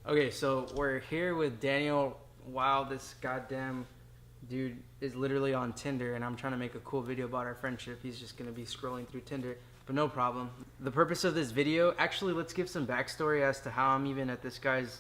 Okay, so we're here with Daniel. Wow, this goddamn dude is literally on Tinder, and I'm trying to make a cool video about our friendship. He's just gonna be scrolling through Tinder, but no problem. The purpose of this video, actually, let's give some backstory as to how I'm even at this guy's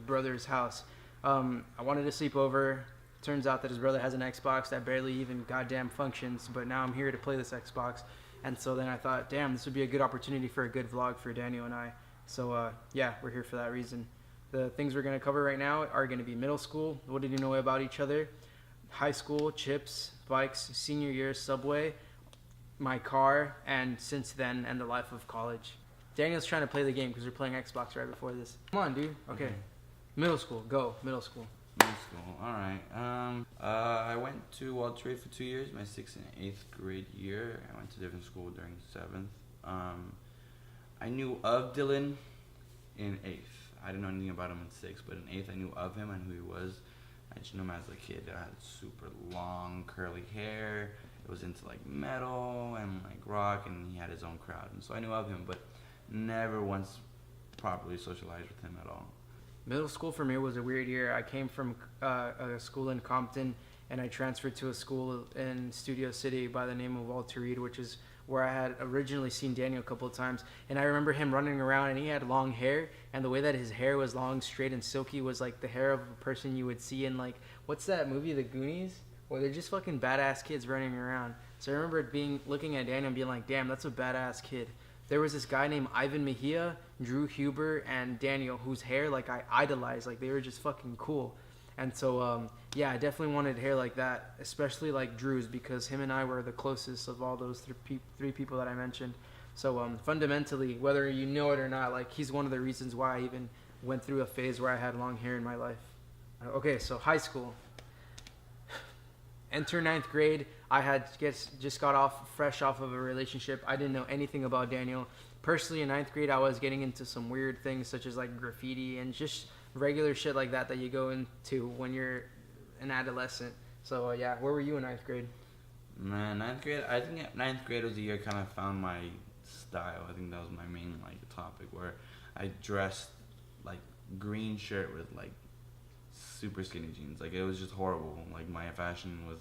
brother's house. I wanted to sleep over. Turns out that his brother has an Xbox that barely even goddamn functions, but now I'm here to play this Xbox. And so then I thought, damn, this would be a good opportunity for a good vlog for Daniel and I. So yeah, we're here for that reason. The things we're going to cover right now are going to be middle school, what did you know about each other, high school, chips, bikes, senior year, Subway, my car, and since then, and the life of college. Daniel's trying to play the game because we're playing Xbox right before this. Come on, dude. Okay. Middle school. Go. Middle school. Middle school. All right. I went to Walter Reed for 2 years, my 6th and 8th grade year. I went to different school during 7th. I knew of Dilan in 8th. I didn't know anything about him in 6th, but in 8th I knew of him and who he was. I just knew him as a kid that had super long curly hair. It was into like metal and like rock, and he had his own crowd. And so I knew of him, but never once properly socialized with him at all. Middle school for me was a weird year. I came from a school in Compton, and I transferred to a school in Studio City by the name of Walter Reed, which is where I had originally seen Daniel a couple of times. And I remember him running around, and he had long hair, and the way that his hair was long, straight, and silky was like the hair of a person you would see in like, what's that movie, The Goonies? Where they're just fucking badass kids running around. So I remember looking at Daniel and being like, damn, that's a badass kid. There was this guy named Ivan Mejia, Drew Huber, and Daniel, whose hair like I idolized. Like they were just fucking cool. And so yeah, I definitely wanted hair like that, especially like Drew's, because him and I were the closest of all those three people that I mentioned. So fundamentally, whether you know it or not, like he's one of the reasons why I even went through a phase where I had long hair in my life. Okay, so high school. Enter 9th grade. I had just got fresh off of a relationship. I didn't know anything about Daniel. Personally, in 9th grade, I was getting into some weird things such as like graffiti and just regular shit like that you go into when you're an adolescent. So yeah, where were you in 9th grade? Man, 9th grade, I think 9th grade was the year I kind of found my style. I think that was my main like topic, where I dressed like green shirt with like super skinny jeans. Like it was just horrible. Like my fashion was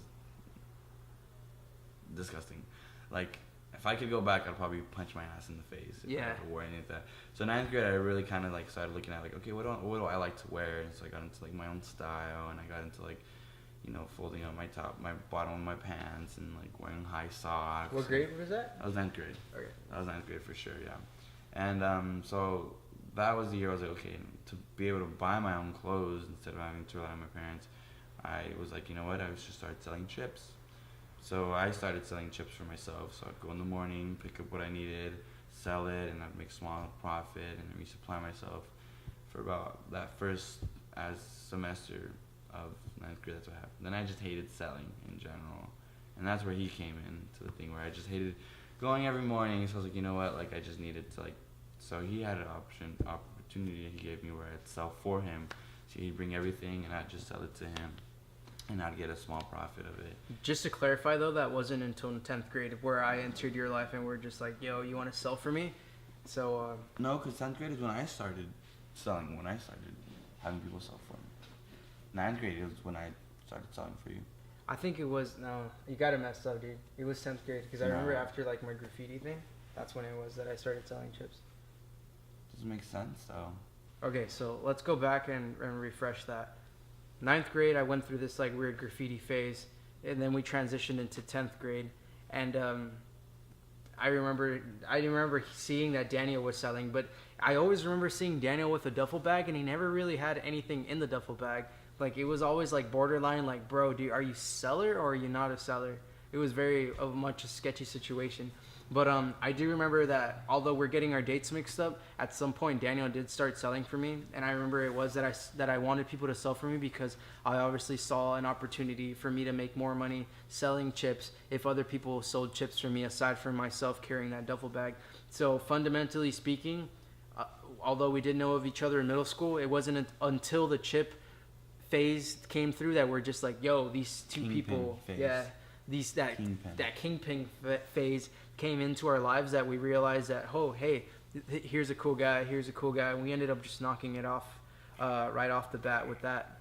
disgusting. Like if I could go back, I'd probably punch my ass in the face if I wore any of that. So 9th grade, I really kind of like started looking at like, okay, what do I like to wear? And so I got into like my own style, and I got into like, you know, folding up my bottom of my pants, and like wearing high socks. What grade was that? I was 9th grade. Okay. That was 9th grade for sure, yeah. And so that was the year I was like, okay, to be able to buy my own clothes instead of having to rely on my parents, I was like, you know what, I should start selling chips. So I started selling chips for myself. So I'd go in the morning, pick up what I needed, sell it, and I'd make small profit and resupply myself for about that first semester of 9th grade. That's what happened. Then I just hated selling in general, and that's where he came in to the thing where I just hated going every morning. So I was like, you know what, like I just needed to like. So he had an opportunity he gave me where I'd sell for him. So he'd bring everything, and I'd just sell it to him, and I'd get a small profit of it. Just to clarify though, that wasn't until 10th grade where I entered your life and we're just like, yo, you want to sell for me? So no, because 10th grade is when I started selling, when I started having people sell for me. 9th grade is when I started selling for you. I think it was, no, you got it messed up, dude. It was 10th grade, because I remember after like my graffiti thing, that's when it was that I started selling chips. Doesn't make sense though. Okay, so let's go back and refresh that. 9th grade, I went through this like weird graffiti phase, and then we transitioned into 10th grade, and I remember seeing that Daniel was selling, but I always remember seeing Daniel with a duffel bag, and he never really had anything in the duffel bag. Like it was always like borderline, like, bro, are you a seller or are you not a seller? It was very much a sketchy situation. But I do remember that although we're getting our dates mixed up, at some point Daniel did start selling for me, and I remember it was that I wanted people to sell for me because I obviously saw an opportunity for me to make more money selling chips if other people sold chips for me aside from myself carrying that duffel bag. So fundamentally speaking, although we did know of each other in middle school, it wasn't until the chip phase came through that we're just like, yo, these two people, that kingpin phase came into our lives, that we realized that, oh, hey, here's a cool guy, and we ended up just knocking it off. right off the bat with that.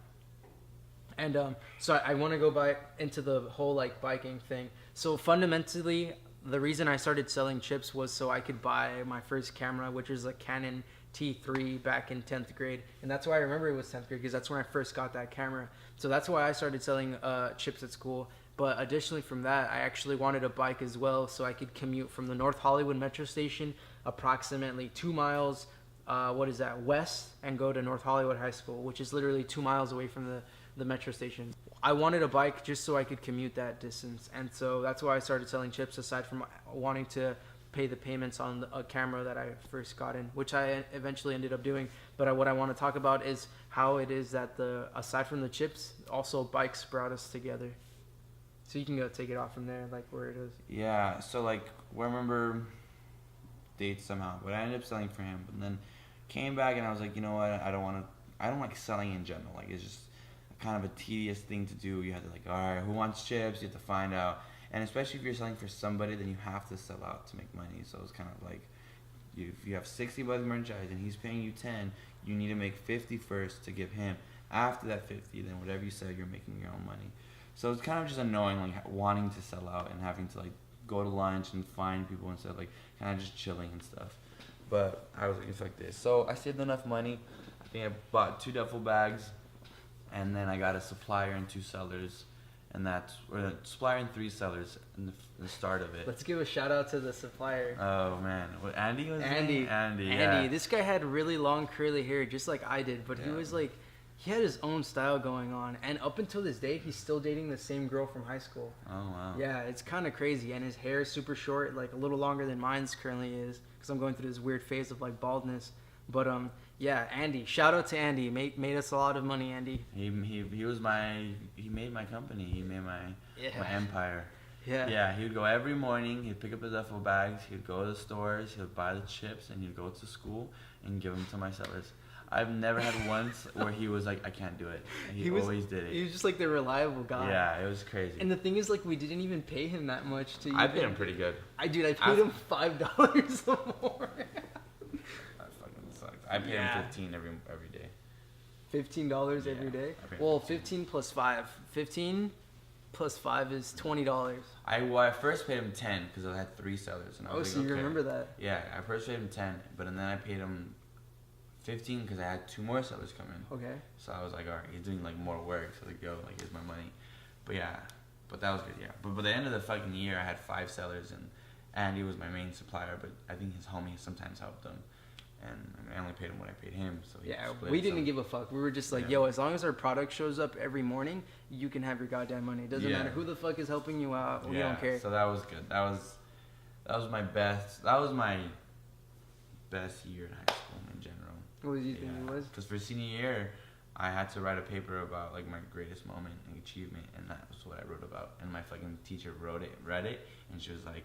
And so I want to go into the whole like biking thing. So fundamentally, the reason I started selling chips was so I could buy my first camera, which is a Canon T3 back in 10th grade. And that's why I remember it was 10th grade, because that's when I first got that camera. So that's why I started selling chips at school. But additionally from that, I actually wanted a bike as well, so I could commute from the North Hollywood metro station approximately 2 miles, west, and go to North Hollywood High School, which is literally 2 miles away from the metro station. I wanted a bike just so I could commute that distance, and so that's why I started selling chips, aside from wanting to pay the payments on a camera that I first got in, which I eventually ended up doing. But what I want to talk about is how it is that aside from the chips, also bikes brought us together. So you can go take it off from there, like where it is. Yeah, so like, I remember dates somehow, but I ended up selling for him. But then came back and I was like, you know what, I don't like selling in general. Like, it's just kind of a tedious thing to do. You have to like, all right, who wants chips? You have to find out. And especially if you're selling for somebody, then you have to sell out to make money. So it's kind of like, if you have $60 merchandise and he's paying you 10, you need to make 50 first to give him. After that 50, then whatever you sell, you're making your own money. So it's kind of just annoying, like wanting to sell out and having to like go to lunch and find people instead of like kind of just chilling and stuff. But I was like, fuck this. So I saved enough money. I think I bought 2 duffel bags, and then I got a supplier and 2 sellers, and a supplier and 3 sellers in the start of it. Let's give a shout out to the supplier. Oh man, what, Andy was Andy. Andy. Yeah. This guy had really long curly hair, just like I did, but he was like. He had his own style going on, and up until this day, he's still dating the same girl from high school. Oh, wow. Yeah, it's kind of crazy, and his hair is super short, like a little longer than mine's currently is, because I'm going through this weird phase of like baldness. But yeah, Andy, shout out to Andy, made us a lot of money, Andy. He made my company, he made my empire. Yeah. Yeah, he would go every morning, he'd pick up the duffel bags, he'd go to the stores, he'd buy the chips, and he'd go to school and give them to my sellers. I've never had once where he was like, I can't do it. And he always did it. He was just like the reliable guy. Yeah, it was crazy. And the thing is, like, we didn't even pay him that much to. I paid him pretty good. I paid him $5 more. That fucking sucks. I paid him $15 every day. $15 every day? Well, 15 plus 5. 15 plus 5 is $20. I first paid him 10 because I had 3 sellers. And I was so you remember that? Yeah, I first paid him 10, but then I paid him 15 because I had 2 more sellers come in. Okay. So I was like, all right, he's doing like more work, so like, yo, like, here's my money. But yeah, but that was good, yeah. But by the end of the fucking year, I had 5 sellers, and Andy was my main supplier, but I think his homie sometimes helped him. And I only paid him what I paid him, so we didn't give a fuck. We were just like, yo, as long as our product shows up every morning, you can have your goddamn money. It doesn't matter who the fuck is helping you out. We don't care. So that was good. That was my best. That was my best year in high school in general. What did you think it was? Because for senior year, I had to write a paper about like my greatest moment and achievement, and that was what I wrote about. And my fucking teacher read it, and she was like,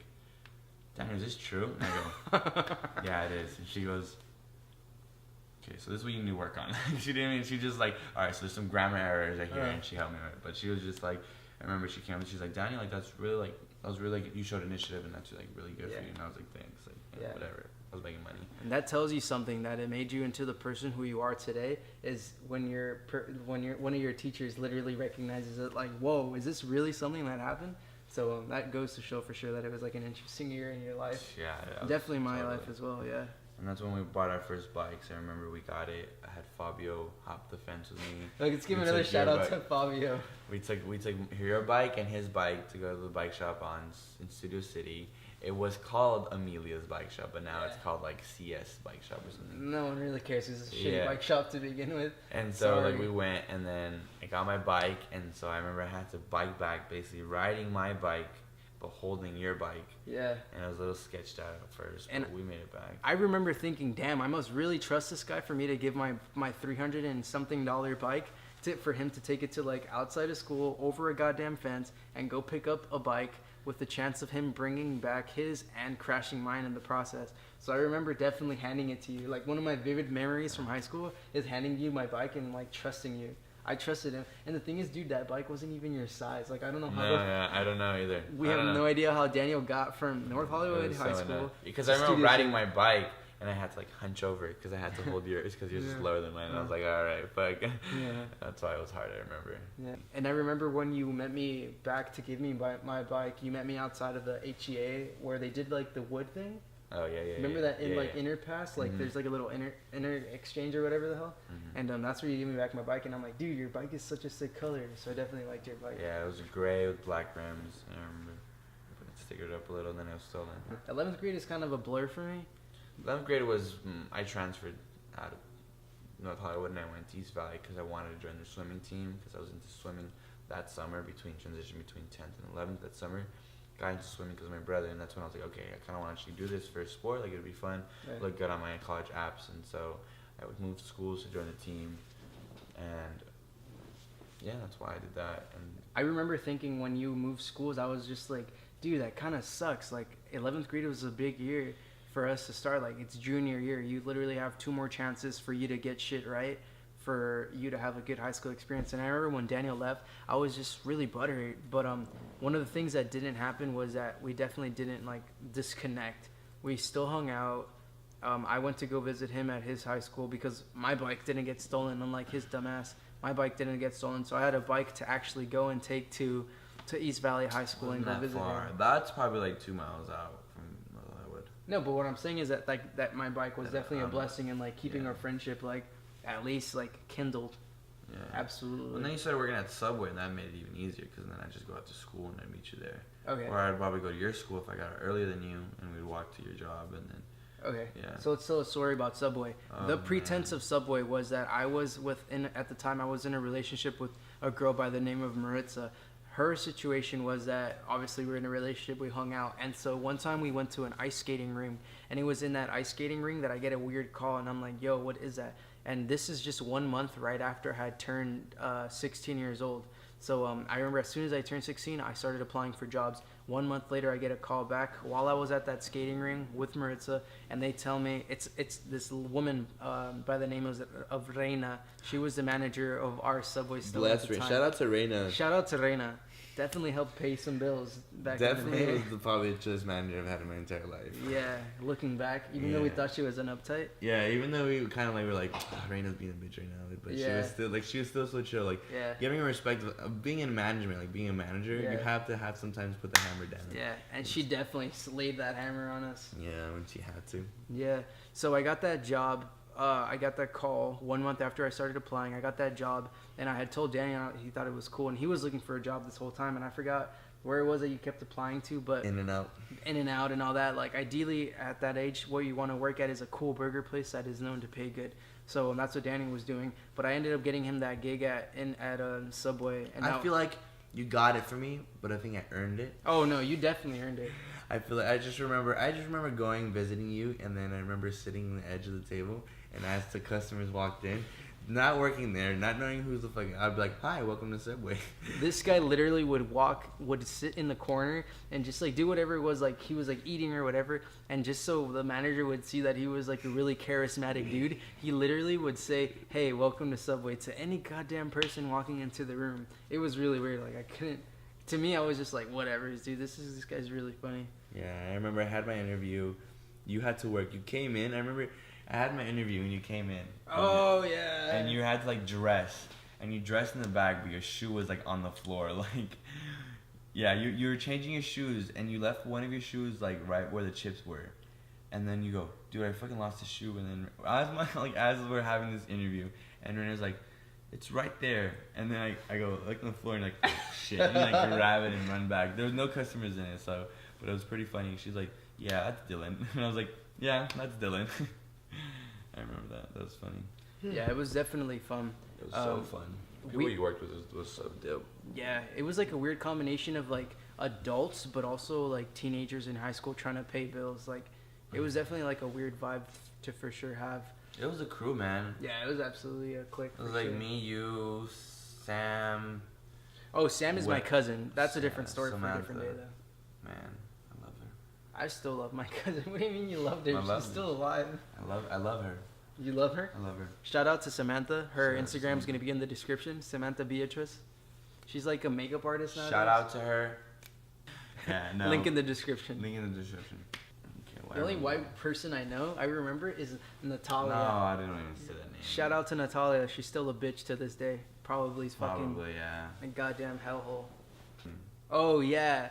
Daniel, is this true? And I go, yeah, it is. And she goes, okay, so this is what you need to work on. She just like, all right, so there's some grammar errors right here, and she helped me with it. But she was just like, I remember she came up and she's like, Daniel, like, that was really like, you showed initiative, and that's like really good for you. And I was like, thanks, like, whatever. I was making money. And that tells you something, that it made you into the person who you are today, is when one of your teachers literally recognizes it, like, whoa, is this really something that happened? So that goes to show for sure that it was like an interesting year in your life. Yeah. Definitely my life as well, yeah. And that's when we bought our first bikes. I remember we got it. I had Fabio hop the fence with me. Let's give another shout out to Fabio. We took your bike and his bike to go to the bike shop in Studio City. It was called Amelia's Bike Shop, but now it's called like CS Bike Shop or something. No one really cares. It's a shitty bike shop to begin with. And so like we went, and then I got my bike, and so I remember I had to bike back, basically riding my bike but holding your bike. Yeah. And I was a little sketched out at first, but we made it back. I remember thinking, damn, I must really trust this guy for me to give my $300 and something bike for him to take it to like outside of school over a goddamn fence and go pick up a bike with the chance of him bringing back his and crashing mine in the process. So I remember definitely handing it to you. Like, one of my vivid memories from high school is handing you my bike and like trusting you. I trusted him. And the thing is, dude, that bike wasn't even your size. Like, I don't know how. I don't know either. We have no idea how Daniel got from North Hollywood High School. Because I remember riding my bike, and I had to like hunch over because I had to hold yours because yours is Yeah. lower than mine. And I was like, all right, fuck. Yeah. That's why it was hard. I remember. Yeah. And I remember when you met me back to give me my bike, you met me outside of the HEA where they did like the wood thing. Oh yeah. Remember that in inner pass, like there's like a little inner exchange or whatever the hell, and that's where you give me back my bike, and I'm like, dude, your bike is such a sick color, so I definitely liked your bike. Yeah, it was gray with black rims. I remember. It stickered up a little, and then it was stolen. 11th grade is kind of a blur for me. 11th grade was I transferred out of North Hollywood and I went to East Valley because I wanted to join the swimming team because I was into swimming that summer between 10th and 11th that summer. Got into swimming because of my brother, and that's when I was like, okay, I kind of want to actually do this for a sport. Like, it would be fun, look good on my college apps, and so I would move to schools to join the team, and yeah, that's why I did that. And I remember thinking when you moved schools, I was just like, dude, that kind of sucks. Like, 11th grade was a big year for us to start. Like, it's junior year. You literally have 2 more chances for you to get shit right, for you to have a good high school experience. And I remember when Daniel left, I was just really butthurt. But one of the things that didn't happen was that we definitely didn't like disconnect. We still hung out. I went to go visit him at his high school because my bike didn't get stolen, unlike his dumbass. My bike didn't get stolen, so I had a bike to actually go and take to East Valley High School and go visit him. That's probably like 2 miles out from North Hollywood. No, but what I'm saying is that like that my bike was definitely a blessing in like keeping our friendship like at least like kindled. Yeah, absolutely. And then you started working at Subway, and that made it even easier because then I'd just go out to school and I'd meet you there. Okay. Or I'd probably go to your school if I got out earlier than you, and we'd walk to your job, and then. Okay. Yeah. So let's tell a story about Subway. The pretense of Subway was that I was at the time I was in a relationship with a girl by the name of Maritza. Her situation was that obviously we were in a relationship, we hung out, and so one time we went to an ice skating ring, and it was in that ice skating ring that I get a weird call, and I'm like, yo, what is that? And this is just 1 month right after I had turned 16 years old. So I remember as soon as I turned 16, I started applying for jobs. 1 month later, I get a call back while I was at that skating ring with Maritza, and they tell me it's this woman by the name of Reina. She was the manager of our Subway store at the time. Shout out to Reina. Shout out to Reina. Definitely helped pay some bills back in the day. Definitely was the probably just manager I've had in my entire life. Yeah, looking back, even though we thought she was an uptight. Yeah, even though we kind of like were like, oh, Reina's being a bitch right now, but she was still so chill. Like, giving her respect of being in management, like being a manager, you have to have sometimes put the hammer down. Yeah, and she definitely laid that hammer on us. Yeah, when she had to. Yeah, so I got that job. I got that call 1 month after I started applying. I got that job, and I had told Daniel he thought it was cool, and he was looking for a job this whole time, and I forgot where it was that you kept applying to, but In and Out and all that. Like, ideally at that age, what you want to work at is a cool burger place that is known to pay good. So that's what Daniel was doing, but I ended up getting him that gig at Subway. And I feel like you got it for me, but I think I earned it. Oh no, you definitely earned it. I feel like I just remember going visiting you, and then I remember sitting on the edge of the table, and as the customers walked in, not working there, not knowing who's the fucking, I'd be like, hi, welcome to Subway. This guy literally would sit in the corner and just like do whatever it was, like he was like eating or whatever, and just so the manager would see that he was like a really charismatic dude, he literally would say, hey, welcome to Subway, to any goddamn person walking into the room. It was really weird. Like, I couldn't, to me, I was just like, whatever, dude, this guy's really funny. Yeah, I remember I had my interview. You had to work. You came in. I remember I had my interview and you came in. Oh, yeah. And you had to like dress. And you dressed in the back, but your shoe was like on the floor. Like, yeah, you were changing your shoes and you left one of your shoes like right where the chips were. And then you go, dude, I fucking lost a shoe. And then as we're having this interview, and Renee's like, it's right there. And then I go like on the floor and like, oh, shit. And like grab it and run back. There was no customers in it, so. But it was pretty funny. She's like, yeah, that's Dylan. And I was like, yeah, that's Dylan. I remember that. That was funny. Yeah, it was definitely fun. It was so fun. People you worked with was so dope. Yeah, it was like a weird combination of like adults, but also like teenagers in high school trying to pay bills. Like, it was definitely like a weird vibe to for sure have. It was a crew, man. Yeah, it was absolutely a clique. It was like me, you, Sam. Oh, Sam is my cousin. That's a different story Samantha. for a different day, though. Man, I love her. I still love my cousin. What do you mean you loved her? She's still alive. I love her. You love her? I love her. Shout out to Samantha. Her Instagram's going to be in the description. Samantha Beatrice. She's like a makeup artist now. Shout out to her. Yeah, no. Link in the description. Link in the description. Okay, The only white person I know, I remember, is Natalia. No, I didn't even say that name. Shout out to Natalia. She's still a bitch to this day. Probably yeah. a goddamn hellhole. Oh, yeah.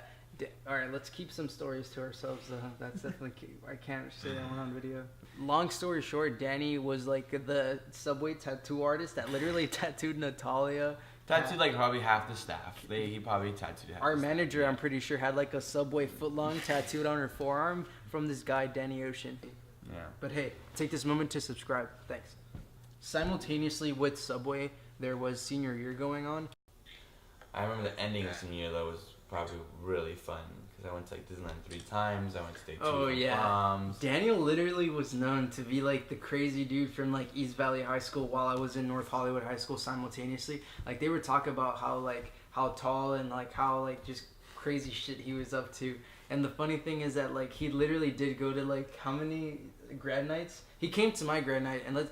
All right, let's keep some stories to ourselves. That's definitely key. I can't say that one on video. Long story short, Danny was like the Subway tattoo artist that literally tattooed Natalia. Tattooed like probably half the staff. He probably tattooed half Our the manager, staff. I'm pretty sure, had like a Subway footlong tattooed on her forearm from this guy, Danny Ocean. Yeah. But hey, take this moment to subscribe. Thanks. Simultaneously with Subway, there was senior year going on. I remember the ending of senior year though was probably really fun because I went to like Disneyland 3 times. I went to State 2 for proms. Daniel literally was known to be like the crazy dude from like East Valley High School while I was in North Hollywood High School simultaneously. Like they would talk about how tall and like how like just crazy shit he was up to. And the funny thing is that like he literally did go to like how many grad nights? He came to my grad night and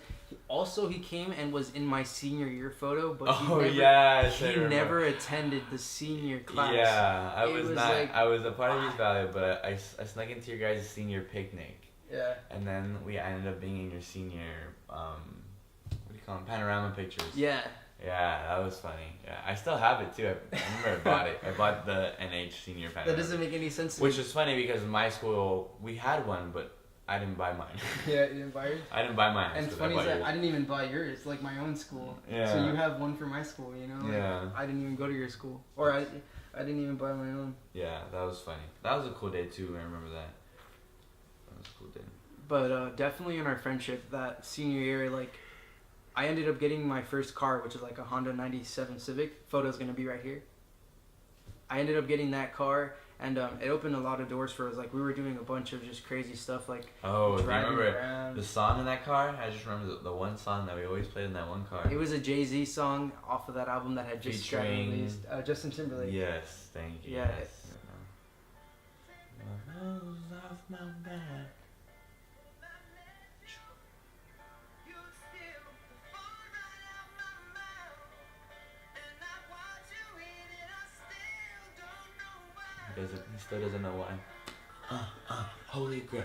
he came and was in my senior year photo, but he never attended the senior class. Yeah, I was a part of East Valley, but I snuck into your guys' senior picnic. Yeah. And then I ended up being in your senior, what do you call them, panorama pictures. Yeah. Yeah, that was funny. Yeah, I still have it too. I remember I bought it. I bought the NH senior panorama. That doesn't make any sense to me. Which is funny because in my school, we had one, but I didn't buy mine. Yeah, you didn't buy yours? I didn't buy mine. And it's funny that I didn't even buy yours, like my own school. Yeah. So you have one for my school, you know? Like, yeah. I didn't even go to your school. Or I didn't even buy my own. Yeah, that was funny. That was a cool day too, I remember that. That was a cool day. But definitely in our friendship, that senior year, like, I ended up getting my first car, which is like a Honda 97 Civic. Photo's going to be right here. I ended up getting that car. And it opened a lot of doors for us. Like, we were doing a bunch of just crazy stuff, like do you remember around. The song in that car? I just remember the one song that we always played in that one car. It was a Jay-Z song off of that album that had just gotten released. Justin Timberlake. Yes, thank you. Yeah. Yes. Off my back. He still doesn't know why. Holy crap.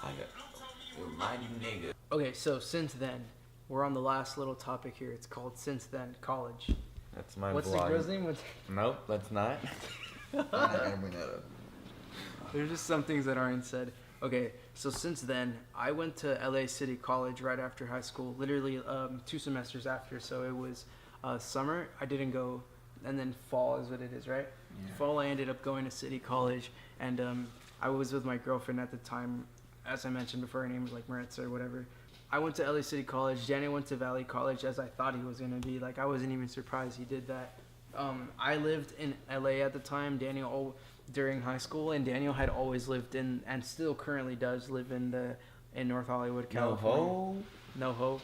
I got remind you nigga. Okay, so since then, we're on the last little topic here. It's called Since Then College. That's my What's vlog. the girl's name? Nope, that's not. I'm not gonna bring that up. There's just some things that aren't said. Okay, so since then, I went to LA City College right after high school, literally 2 semesters after. So it was summer, I didn't go, and then fall is what it is, right? Yeah. Fall, I ended up going to City College, and I was with my girlfriend at the time. As I mentioned before, her name was like Maritza or whatever. I went to LA City College. Daniel went to Valley College, as I thought he was going to be. Like, I wasn't even surprised he did that. I lived in LA at the time, Daniel during high school, and Daniel had always lived in, and still currently does live in North Hollywood, California. NoHo.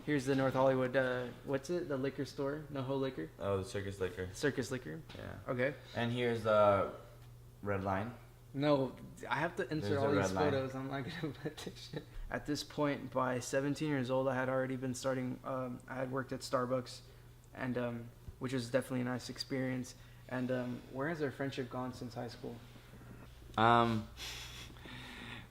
Here's the North Hollywood, what's it? The liquor store? NoHo Liquor? Oh, the Circus Liquor. Circus Liquor? Yeah. Okay. And here's the red line. No, I have to insert all these photos. Line. I'm not going to put this shit. At this point, by 17 years old, I had already been starting, I had worked at Starbucks, and which was definitely a nice experience. And where has our friendship gone since high school?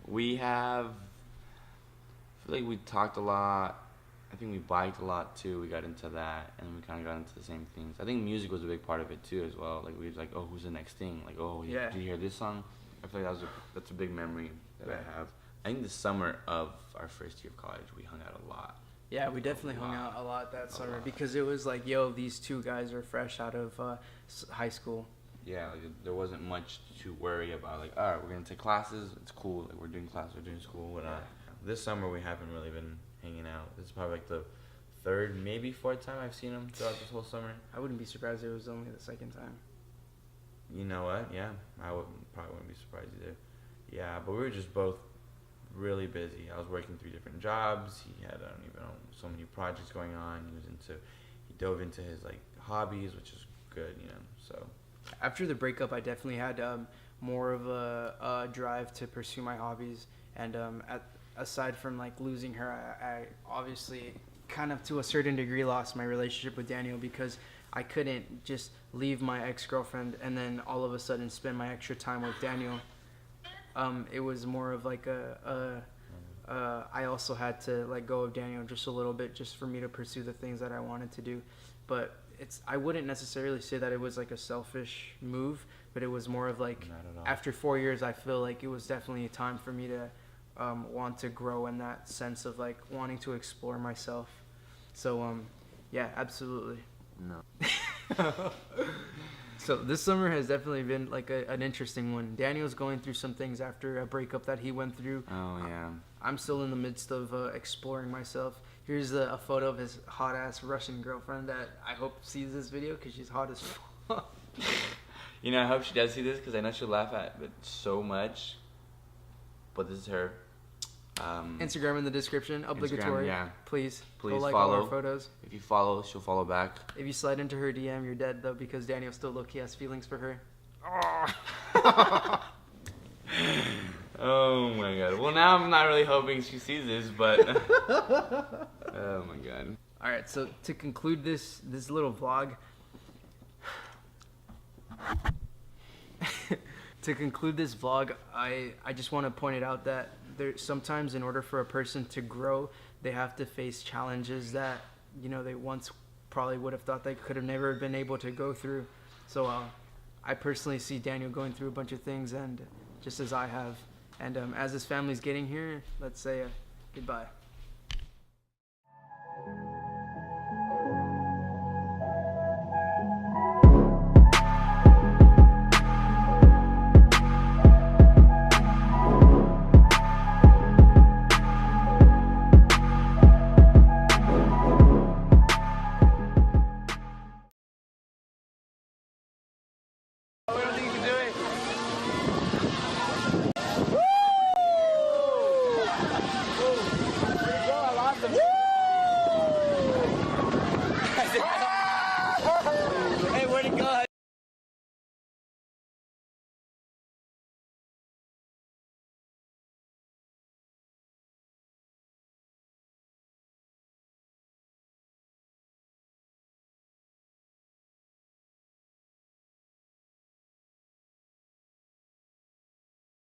We have, I feel like we talked a lot. I think we biked a lot too. We got into that, and we kind of got into the same things. I think music was a big part of it too, as well. Like we was like, oh, who's the next thing? Like, oh, yeah. Did you hear this song? I feel like that's a big memory that I have. I think the summer of our first year of college, we hung out a lot. Yeah, we definitely hung out a lot that summer because it was like, yo, these 2 guys are fresh out of high school. Yeah, like there wasn't much to worry about. Like, all right, we're gonna take classes. It's cool. Like we're doing classes, we're doing school, whatnot. Yeah. This summer we haven't really been hanging out. This is probably like the 3rd, maybe 4th time I've seen him throughout this whole summer. I wouldn't be surprised if it was only the 2nd time. You know what? Yeah, probably wouldn't be surprised either. Yeah, but we were just both really busy. I was working 3 different jobs. He had, I don't even know, so many projects going on. He dove into his like hobbies, which is good, you know. So after the breakup, I definitely had more of a drive to pursue my hobbies. And aside from like losing her, I obviously kind of to a certain degree lost my relationship with Daniel because I couldn't just leave my ex-girlfriend and then all of a sudden spend my extra time with Daniel. It was more of like I also had to let go of Daniel just a little bit, just for me to pursue the things that I wanted to do. But I wouldn't necessarily say that it was like a selfish move, but it was more of like, after 4 years, I feel like it was definitely a time for me to want to grow in that sense of like wanting to explore myself. So yeah, absolutely. No. So this summer has definitely been like an interesting one. Daniel's going through some things after a breakup that he went through. Oh yeah. I'm still in the midst of exploring myself. Here's a photo of his hot ass Russian girlfriend that I hope sees this video because she's hot as fuck. You know, I hope she does see this because I know she'll laugh at it so much. But this is her. Instagram in the description, obligatory. Instagram, yeah. Please Please go like follow all our photos. If you follow, she'll follow back. If you slide into her DM, you're dead though, because Daniel still low-key has feelings for her. Oh my god. Well, now I'm not really hoping she sees this, but oh my god. All right, so to conclude this little vlog, I just want to point it out that sometimes in order for a person to grow, they have to face challenges that, you know, they once probably would have thought they could have never been able to go through. So I personally see Daniel going through a bunch of things, and just as I have. And as his family's getting here, let's say goodbye. Hey, where'd it go?